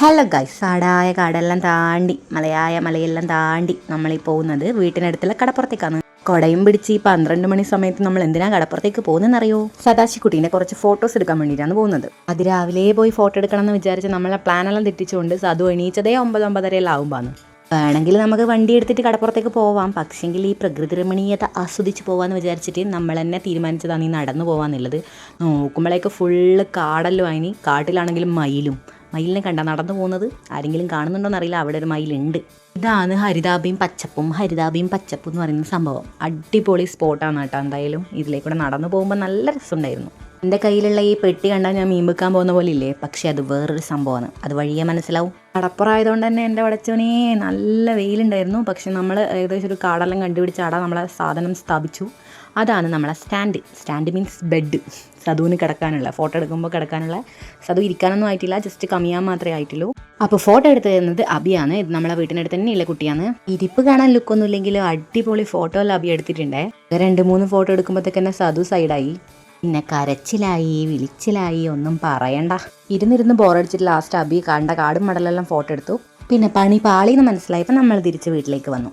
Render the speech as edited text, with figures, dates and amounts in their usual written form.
Hello guys, കാടായ കാടെല്ലാം താണ്ടി മലയെല്ലാം താണ്ടി നമ്മളീ പോകുന്നത് വീട്ടിനടുത്തുള്ള കടപ്പുറത്തേക്കാണ്. കൊടയും പിടിച്ച് ഈ 12 മണി സമയത്ത് നമ്മൾ എന്തിനാ കടപ്പുറത്തേക്ക് പോകുന്നതെന്നറിയോ? സദാശിക്കുട്ടീൻ്റെ കുറച്ച് ഫോട്ടോസ് എടുക്കാൻ വേണ്ടിയിട്ടാണ് പോകുന്നത്. അതിരാവിലെ പോയി ഫോട്ടോ എടുക്കണം എന്ന് വിചാരിച്ച് നമ്മളെ പ്ലാനെല്ലാം തെറ്റിച്ചുകൊണ്ട് സതു എണീച്ചതേ 9-9:30 ആവുമ്പോഴാണ്. വേണമെങ്കിൽ നമുക്ക് വണ്ടി എടുത്തിട്ട് കടപ്പുറത്തേക്ക് പോവാം, പക്ഷേങ്കിൽ ഈ പ്രകൃതി രമണീയത ആസ്വദിച്ച് പോകാമെന്ന് വിചാരിച്ചിട്ട് നമ്മൾ തന്നെ തീരുമാനിച്ചതാണ് ഈ നടന്നു പോകാമെന്നുള്ളത്. നോക്കുമ്പോഴേക്ക് ഫുള്ള് കാടല്ലോ. അതിന് കാട്ടിലാണെങ്കിലും മയിലിനെ കണ്ട നടന്നു പോകുന്നത്. ആരെങ്കിലും കാണുന്നുണ്ടോയെന്ന് അറിയില്ല, അവിടെ ഒരു മയിലുണ്ട്. ഇതാണ് ഹരിതാഭയും പച്ചപ്പും എന്ന് പറയുന്ന സംഭവം. അടിപൊളി സ്പോട്ടാണ് കേട്ടോ. എന്തായാലും ഇതിലേക്കൂടെ നടന്നു പോകുമ്പോൾ നല്ല രസമുണ്ടായിരുന്നു. എൻ്റെ കയ്യിലുള്ള ഈ പെട്ടി കണ്ടാൽ ഞാൻ മീൻ വെക്കാൻ പോകുന്ന പോലെ ഇല്ലേ, പക്ഷേ അത് വേറൊരു സംഭവമാണ്. അത് വഴിയേ മനസ്സിലാവും. കടപ്പുറമായതുകൊണ്ട് തന്നെ എൻ്റെ വടച്ചവനേ നല്ല വെയിലുണ്ടായിരുന്നു. പക്ഷെ നമ്മൾ ഏകദേശം ഒരു കാടെല്ലാം കണ്ടുപിടിച്ച് അവിടെ നമ്മളെ സാധനം സ്ഥാപിച്ചു. അതാണ് നമ്മളെ സ്റ്റാൻഡ് മീൻസ് ബെഡ്. സതുവിന് കിടക്കാനുള്ള, ഫോട്ടോ എടുക്കുമ്പോൾ കിടക്കാനുള്ള. സതു ഇരിക്കാനൊന്നും ആയിട്ടില്ല, ജസ്റ്റ് കമിയാൻ മാത്രമേ ആയിട്ടുള്ളൂ. അപ്പോൾ ഫോട്ടോ എടുത്ത് തരുന്നത് അബിയാണ്. ഇത് നമ്മളെ വീട്ടിനടുത്ത് തന്നെയുള്ള കുട്ടിയാണ്. ഇരിപ്പ് കാണാൻ ലുക്കൊന്നും ഇല്ലെങ്കിലും അടിപൊളി ഫോട്ടോ എല്ലാം അബി എടുത്തിട്ടുണ്ടേ. 2-3 ഫോട്ടോ എടുക്കുമ്പോഴത്തേക്ക് തന്നെ സതു സൈഡായി. പിന്നെ കരച്ചിലായി, വിളിച്ചിലായി, ഒന്നും പറയണ്ട. ഇരുന്നിരുന്ന് ബോറടിച്ചിട്ട് ലാസ്റ്റ് അബി കണ്ട കാടും മടലെല്ലാം ഫോട്ടോ എടുത്തു. പിന്നെ പണി പാളിയെന്ന് മനസ്സിലായപ്പോൾ നമ്മൾ തിരിച്ച് വീട്ടിലേക്ക് വന്നു.